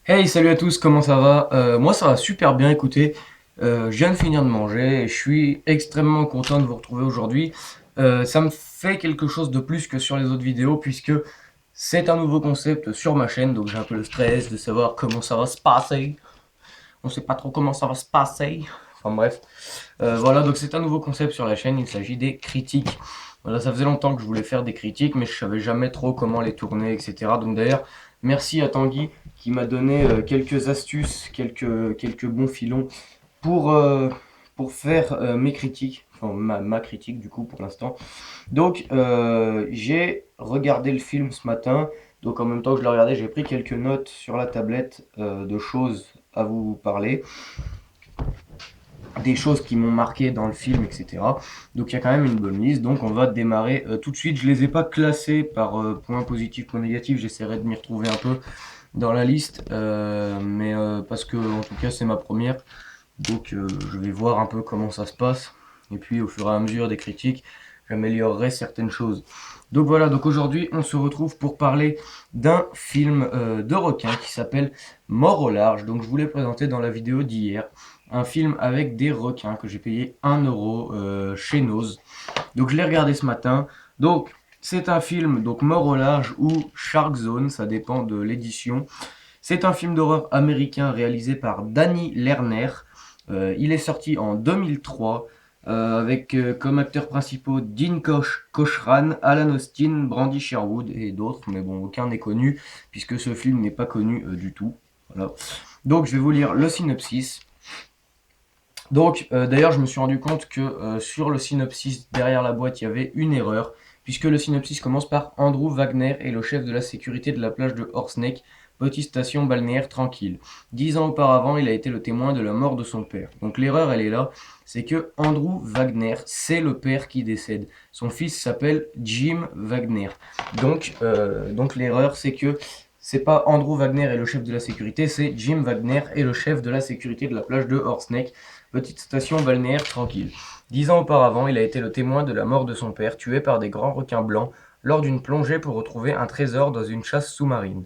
Hey, salut à tous, comment ça va? Moi ça va super bien, écoutez, je viens de finir de manger et je suis extrêmement content de vous retrouver aujourd'hui. Ça me fait quelque chose de plus que sur les autres vidéos puisque c'est un nouveau concept sur ma chaîne, donc j'ai un peu le stress de savoir comment ça va se passer. On sait pas trop comment ça va se passer. Enfin bref. Voilà, donc c'est un nouveau concept sur la chaîne, il s'agit des critiques. Voilà, ça faisait longtemps que je voulais faire des critiques, mais je savais jamais trop comment les tourner, etc. Donc d'ailleurs, merci à Tanguy qui m'a donné quelques astuces, quelques bons filons pour, euh, pour faire mes critiques, enfin ma critique du coup pour l'instant. Donc j'ai regardé le film ce matin, donc en même temps que je le regardais, j'ai pris quelques notes sur la tablette de choses à vous parler, des choses qui m'ont marqué dans le film, etc. Donc il y a quand même une bonne liste. Donc on va démarrer tout de suite. Je les ai pas classés par points positifs, points négatifs. J'essaierai de m'y retrouver un peu dans la liste, mais parce que en tout cas c'est ma première. Donc je vais voir un peu comment ça se passe. Et puis au fur et à mesure des critiques, j'améliorerai certaines choses. Donc voilà, donc aujourd'hui on se retrouve pour parler d'un film de requin qui s'appelle Mort au large. Donc je vous l'ai présenté dans la vidéo d'hier. Un film avec des requins que j'ai payé 1 euro chez Nose. Donc je l'ai regardé ce matin. Donc c'est un film donc Mort au large ou Shark Zone, ça dépend de l'édition. C'est un film d'horreur américain réalisé par Danny Lerner. Il est sorti en 2003 avec comme acteurs principaux Dean Cochran, Alan Austin, Brandy Sherwood et d'autres, mais bon, aucun n'est connu puisque ce film n'est pas connu du tout. Voilà. Donc je vais vous lire le synopsis. Donc d'ailleurs je me suis rendu compte que sur le synopsis derrière la boîte il y avait une erreur puisque le synopsis commence par Andrew Wagner est le chef de la sécurité de la plage de Horseneck, petite station balnéaire tranquille. 10 ans auparavant il a été le témoin de la mort de son père. Donc l'erreur elle est là, c'est que Andrew Wagner c'est le père qui décède. Son fils s'appelle Jim Wagner. Donc l'erreur c'est que c'est pas Andrew Wagner est le chef de la sécurité, c'est Jim Wagner est le chef de la sécurité de la plage de Horseneck, petite station balnéaire tranquille. 10 ans auparavant, il a été le témoin de la mort de son père, tué par des grands requins blancs lors d'une plongée pour retrouver un trésor dans une chasse sous-marine.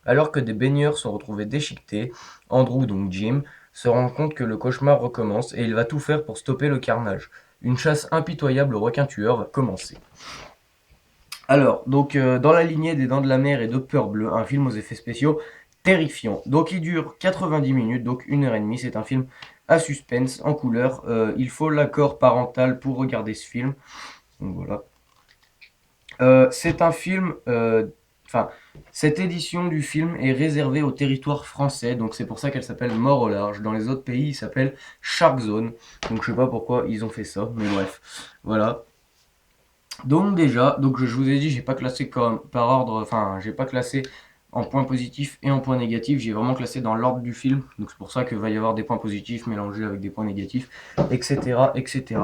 Alors que des baigneurs sont retrouvés déchiquetés, Andrew, donc Jim, se rend compte que le cauchemar recommence et il va tout faire pour stopper le carnage. Une chasse impitoyable aux requins tueurs va commencer. Alors, donc dans la lignée des Dents de la Mer et de Peur Bleue, un film aux effets spéciaux terrifiants. Donc il dure 90 minutes, donc 1 heure et demie. C'est un film à suspense, en couleur. Il faut l'accord parental pour regarder ce film. Donc voilà. C'est un film. Enfin, cette édition du film est réservée au territoire français, donc c'est pour ça qu'elle s'appelle Mort au large. Dans les autres pays, il s'appelle Shark Zone. Donc je sais pas pourquoi ils ont fait ça, mais bref. Voilà. Donc déjà, donc je vous ai dit, j'ai pas classé comme par ordre, enfin j'ai pas classé en points positifs et en points négatifs, j'ai vraiment classé dans l'ordre du film, donc c'est pour ça que va y avoir des points positifs mélangés avec des points négatifs, etc., etc.,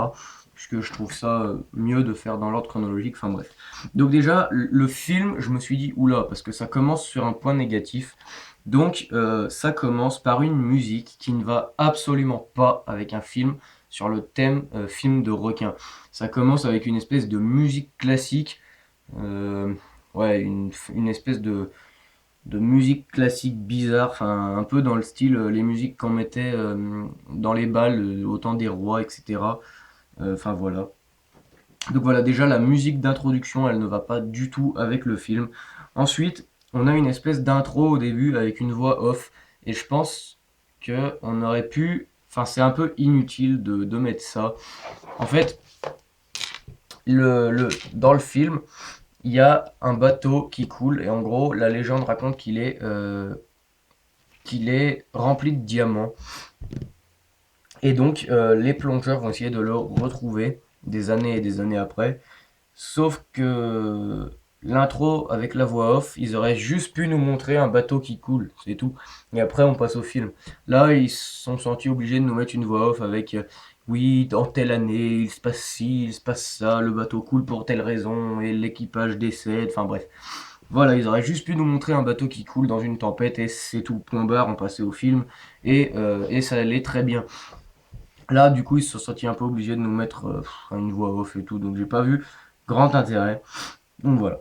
puisque je trouve ça mieux de faire dans l'ordre chronologique, enfin bref. Donc déjà, le film, je me suis dit, oula, parce que ça commence sur un point négatif, donc ça commence par une musique qui ne va absolument pas avec un film sur le thème film de requin. Ça commence avec une espèce de musique classique, euh, ouais, une espèce de musique classique bizarre, enfin un peu dans le style les musiques qu'on mettait dans les bals au temps des rois, etc. Enfin voilà. Donc voilà, déjà la musique d'introduction, elle ne va pas du tout avec le film. Ensuite, on a une espèce d'intro au début avec une voix off, et je pense que on aurait pu, enfin c'est un peu inutile de mettre ça. En fait, dans le film, il y a un bateau qui coule et en gros, la légende raconte qu'il est rempli de diamants. Et donc, les plongeurs vont essayer de le retrouver des années et des années après. Sauf que l'intro avec la voix off, ils auraient juste pu nous montrer un bateau qui coule, c'est tout. Et après, on passe au film. Là, ils se sont sentis obligés de nous mettre une voix off avec oui, dans telle année, il se passe ci, il se passe ça, le bateau coule pour telle raison et l'équipage décède. Enfin bref. Voilà, ils auraient juste pu nous montrer un bateau qui coule dans une tempête et c'est tout. Point barre, on passait au film et ça allait très bien. Là, du coup, ils se sont sentis un peu obligés de nous mettre une voix off et tout, donc j'ai pas vu grand intérêt. Donc voilà.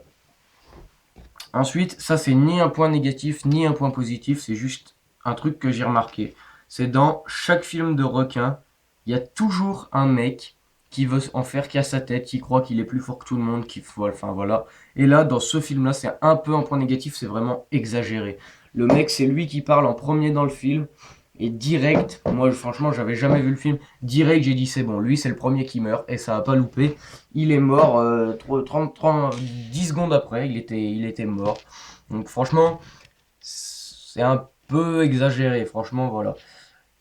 Ensuite, ça c'est ni un point négatif ni un point positif, c'est juste un truc que j'ai remarqué. C'est dans chaque film de requin, il y a toujours un mec qui veut en faire qu'à sa tête, qui croit qu'il est plus fort que tout le monde, enfin voilà. Et là, dans ce film-là, c'est un peu un point négatif, c'est vraiment exagéré. Le mec, c'est lui qui parle en premier dans le film. Et direct, moi franchement, j'avais jamais vu le film. Direct, j'ai dit c'est bon, lui c'est le premier qui meurt et ça a pas loupé. Il est mort 10 secondes après, il était mort. Donc franchement, c'est un peu exagéré, franchement, voilà.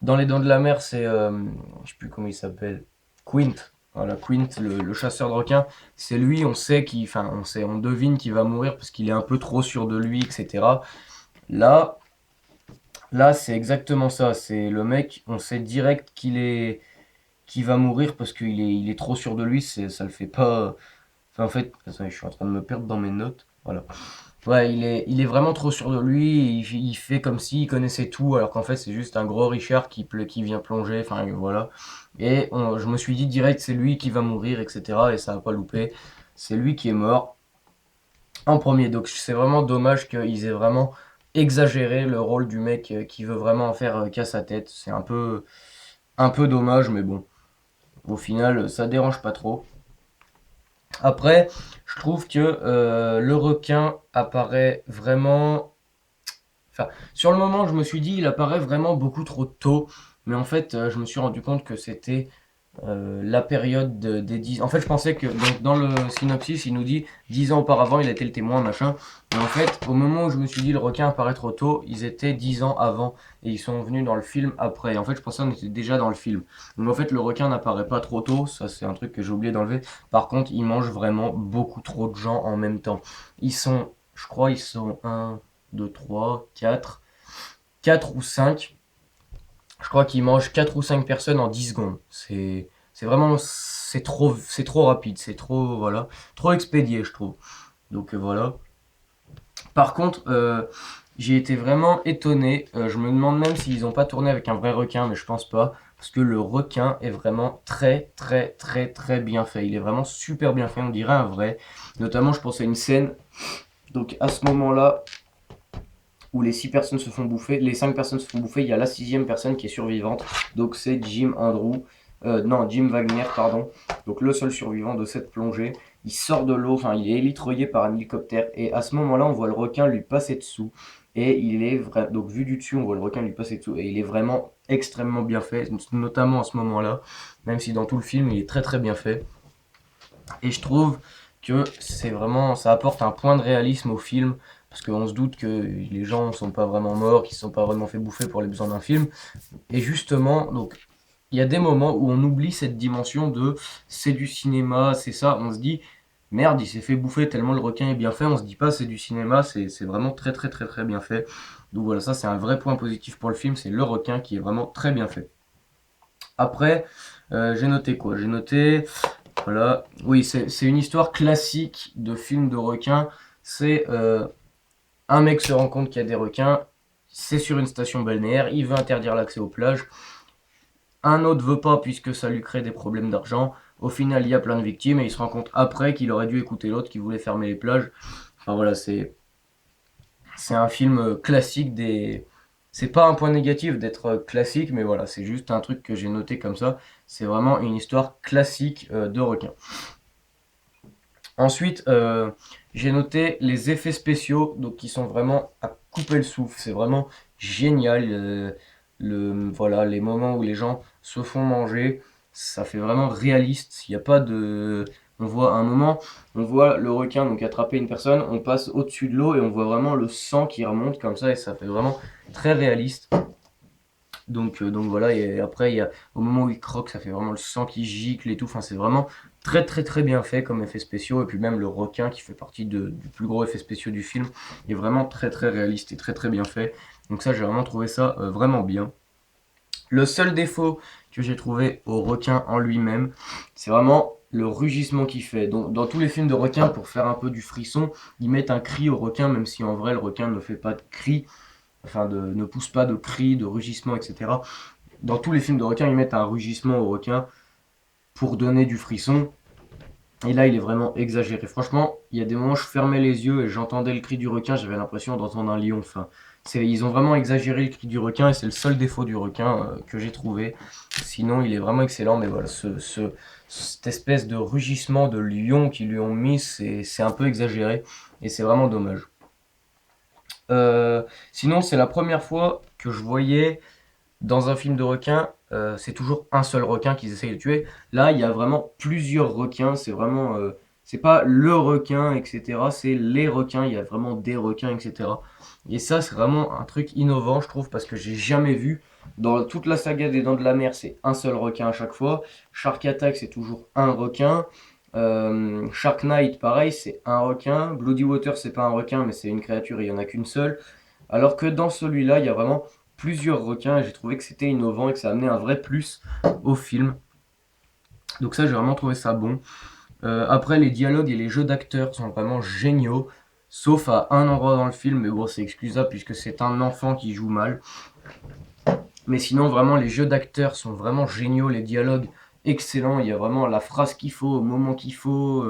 Dans Les Dents de la Mer, c'est, je sais plus comment il s'appelle, Quint. Voilà, Quint, le chasseur de requins, c'est lui, enfin, on devine qu'il va mourir parce qu'il est un peu trop sûr de lui, etc. Là, là, c'est exactement ça. C'est le mec, on sait direct qu'il va mourir parce qu'il est trop sûr de lui. Ça le fait pas. Enfin, en fait, attendez, je suis en train de me perdre dans mes notes. Voilà. Ouais, il est vraiment trop sûr de lui. Il fait comme s'il connaissait tout, alors qu'en fait, c'est juste un gros Richard qui vient plonger. Enfin, voilà. Et je me suis dit direct, c'est lui qui va mourir, etc. Et ça a pas loupé. C'est lui qui est mort en premier. Donc, c'est vraiment dommage qu'ils aient vraiment exagéré le rôle du mec qui veut vraiment en faire qu'à sa tête. C'est un peu dommage, mais bon. Au final, ça dérange pas trop. Après, je trouve que le requin apparaît vraiment. Enfin, sur le moment, je me suis dit, il apparaît vraiment beaucoup trop tôt. Mais en fait, je me suis rendu compte que c'était la période des 10. En fait, je pensais que donc, dans le synopsis, il nous dit 10 ans auparavant, il était le témoin, machin. Mais en fait, au moment où je me suis dit le requin apparaît trop tôt, ils étaient 10 ans avant et ils sont venus dans le film après. En fait, je pensais qu'on était déjà dans le film. Donc en fait, le requin n'apparaît pas trop tôt. Ça, c'est un truc que j'ai oublié d'enlever. Par contre, il mange vraiment beaucoup trop de gens en même temps. Je crois, ils sont un 2 3 4 ou 5. Je crois qu'il mange 4 ou 5 personnes en 10 secondes. C'est vraiment, c'est trop rapide, c'est trop, voilà, trop expédié, je trouve. Donc voilà. Par contre, j'ai été vraiment étonné. Je me demande même s'ils n'ont pas tourné avec un vrai requin, mais je pense pas. Parce que le requin est vraiment très, très, très, très bien fait. Il est vraiment super bien fait, on dirait un vrai. Notamment, je pense à une scène. Donc à ce moment-là, où les 6 personnes se font bouffer, les 5 personnes se font bouffer, il y a la sixième personne qui est survivante, donc c'est Jim Andrew, non, Jim Wagner, pardon, donc le seul survivant de cette plongée. Il sort de l'eau, enfin il est élitroyé par un hélicoptère, et à ce moment-là, on voit le requin lui passer dessous, et donc vu du dessus, on voit le requin lui passer dessous, et il est vraiment extrêmement bien fait, notamment à ce moment-là, même si dans tout le film, il est très très bien fait. Et je trouve que ça apporte un point de réalisme au film, parce qu'on se doute que les gens ne sont pas vraiment morts, qu'ils ne sont pas vraiment fait bouffer pour les besoins d'un film. Et justement, donc, il y a des moments où on oublie cette dimension de c'est du cinéma, c'est ça. On se dit, merde, il s'est fait bouffer tellement le requin est bien fait. On se dit pas c'est du cinéma, c'est vraiment très très très très bien fait. Donc voilà, ça c'est un vrai point positif pour le film, c'est le requin qui est vraiment très bien fait. Après, j'ai noté quoi? J'ai noté voilà. Oui, c'est une histoire classique de film de requin. C'est un mec se rend compte qu'il y a des requins. C'est sur une station balnéaire. Il veut interdire l'accès aux plages. Un autre veut pas puisque ça lui crée des problèmes d'argent. Au final, il y a plein de victimes et il se rend compte après qu'il aurait dû écouter l'autre qui voulait fermer les plages. Enfin voilà, c'est un film classique des. C'est pas un point négatif d'être classique, mais voilà, c'est juste un truc que j'ai noté comme ça. C'est vraiment une histoire classique de requin. Ensuite, j'ai noté les effets spéciaux, donc qui sont vraiment à couper le souffle. C'est vraiment génial. Voilà, les moments où les gens se font manger, ça fait vraiment réaliste. Il n'y a pas de. On voit à un moment, on voit le requin donc attraper une personne, on passe au-dessus de l'eau et on voit vraiment le sang qui remonte comme ça et ça fait vraiment très réaliste. Donc voilà, et après, au moment où il croque, ça fait vraiment le sang qui gicle et tout. Enfin, c'est vraiment très très très bien fait comme effet spéciaux. Et puis même le requin qui fait partie du plus gros effet spéciaux du film est vraiment très très réaliste et très très bien fait. Donc ça, j'ai vraiment trouvé ça vraiment bien. Le seul défaut que j'ai trouvé au requin en lui-même, c'est vraiment le rugissement qu'il fait. Donc, dans tous les films de requins, pour faire un peu du frisson, ils mettent un cri au requin, même si en vrai le requin ne fait pas de cri, enfin ne pousse pas de cris, de rugissement, etc. Dans tous les films de requins, ils mettent un rugissement au requin pour donner du frisson. Et là, il est vraiment exagéré. Franchement, il y a des moments, je fermais les yeux et j'entendais le cri du requin, j'avais l'impression d'entendre un lion. Enfin, Ils ont vraiment exagéré le cri du requin et c'est le seul défaut du requin que j'ai trouvé. Sinon, il est vraiment excellent, mais voilà, cette espèce de rugissement de lion qu'ils lui ont mis, c'est un peu exagéré et c'est vraiment dommage. Sinon, c'est la première fois que je voyais dans un film de requin, c'est toujours un seul requin qu'ils essayent de tuer. Là, il y a vraiment plusieurs requins. C'est vraiment, c'est pas le requin, etc. C'est les requins. Il y a vraiment des requins, etc. Et ça, c'est vraiment un truc innovant, je trouve, parce que j'ai jamais vu. Dans toute la saga des Dents de la Mer, c'est un seul requin à chaque fois. Shark Attack, c'est toujours un requin. Shark Night, pareil, c'est un requin. Bloody Water, c'est pas un requin, mais c'est une créature et il y en a qu'une seule. Alors que dans celui-là, il y a vraiment plusieurs requins et j'ai trouvé que c'était innovant et que ça amenait un vrai plus au film. Donc ça, j'ai vraiment trouvé ça bon. Après, les dialogues et les jeux d'acteurs sont vraiment géniaux, sauf à un endroit dans le film, mais bon, c'est excusable puisque c'est un enfant qui joue mal. Mais sinon, vraiment, les jeux d'acteurs sont vraiment géniaux, les dialogues excellents, il y a vraiment la phrase qu'il faut, au moment qu'il faut,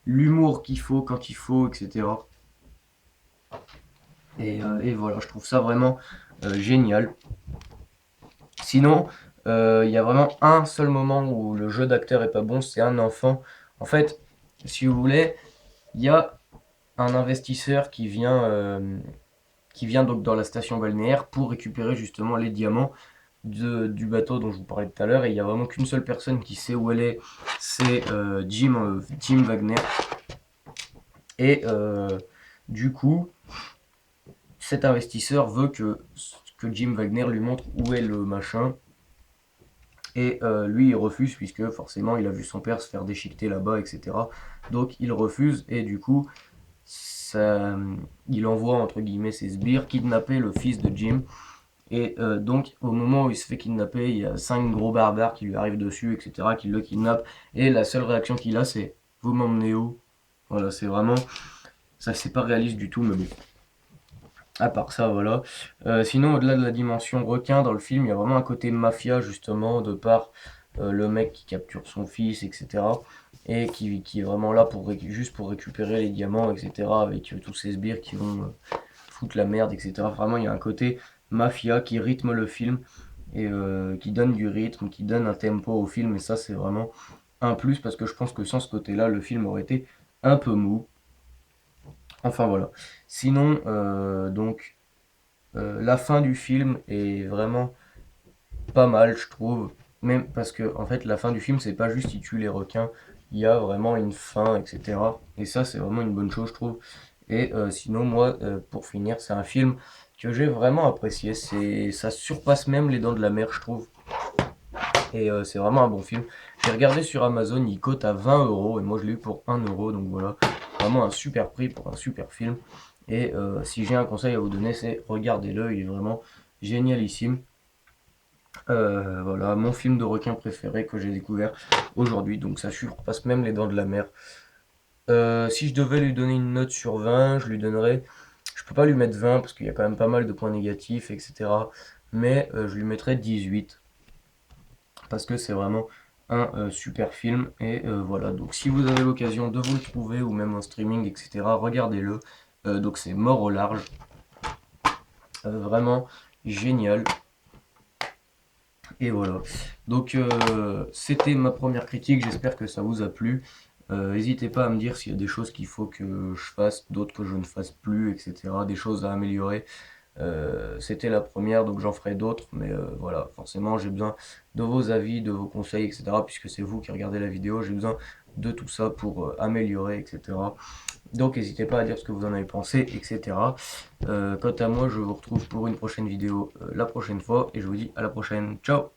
l'humour qu'il faut, quand il faut, etc. Et voilà, je trouve ça vraiment génial. Sinon, il y a vraiment un seul moment où le jeu d'acteur est pas bon, c'est un enfant. En fait, si vous voulez, il y a un investisseur qui vient donc dans la station balnéaire pour récupérer justement les diamants du bateau dont je vous parlais tout à l'heure. Et il n'y a vraiment qu'une seule personne qui sait où elle est, c'est Jim Wagner. Et du coup, cet investisseur veut que Jim Wagner lui montre où est le machin. Et lui, il refuse puisque forcément, il a vu son père se faire déchiqueter là-bas, etc. Donc, il refuse et du coup, ça, il envoie entre guillemets ses sbires kidnapper le fils de Jim. Et donc, au moment où il se fait kidnapper, il y a 5 gros barbares qui lui arrivent dessus, etc., qui le kidnappent. Et la seule réaction qu'il a, c'est vous m'emmenez où? Voilà, c'est vraiment. Ça, c'est pas réaliste du tout, mais bon. À part ça, voilà. Sinon, au-delà de la dimension requin, dans le film, il y a vraiment un côté mafia, justement, de par le mec qui capture son fils, etc. Et qui est vraiment là juste pour récupérer les diamants, etc. Avec tous ces sbires qui vont foutre la merde, etc. Vraiment, il y a un côté mafia qui rythme le film et qui donne du rythme, qui donne un tempo au film. Et ça, c'est vraiment un plus parce que je pense que sans ce côté-là, le film aurait été un peu mou. Enfin, voilà. Sinon, donc. La fin du film est vraiment pas mal, je trouve. Même parce que, en fait, la fin du film, c'est pas juste il tue les requins, il y a vraiment une fin, etc. Et ça, c'est vraiment une bonne chose, je trouve. Et sinon, moi, pour finir, c'est un film que j'ai vraiment apprécié. Ça surpasse même Les Dents de la Mer, je trouve. Et c'est vraiment un bon film. J'ai regardé sur Amazon, il cote à 20 euros et moi je l'ai eu pour 1 euro. Donc voilà, vraiment un super prix pour un super film. Et si j'ai un conseil à vous donner, c'est regardez-le, il est vraiment génialissime. Voilà, mon film de requin préféré que j'ai découvert aujourd'hui. Donc ça surpasse même Les Dents de la Mer. Si je devais lui donner une note sur 20, je lui donnerais. Je peux pas lui mettre 20 parce qu'il y a quand même pas mal de points négatifs, etc. Mais je lui mettrais 18 parce que c'est vraiment un super film. Et voilà, donc si vous avez l'occasion de vous le trouver ou même en streaming, etc., regardez-le. Donc c'est Mort au large. Vraiment génial. Et voilà. Donc c'était ma première critique, j'espère que ça vous a plu. N'hésitez pas à me dire s'il y a des choses qu'il faut que je fasse, d'autres que je ne fasse plus, etc. Des choses à améliorer. C'était la première, donc j'en ferai d'autres, mais voilà, forcément j'ai besoin de vos avis, de vos conseils, etc. Puisque c'est vous qui regardez la vidéo, j'ai besoin de tout ça pour améliorer, etc. Donc n'hésitez pas à dire ce que vous en avez pensé, etc. Quant à moi, je vous retrouve pour une prochaine vidéo la prochaine fois, et je vous dis à la prochaine. Ciao!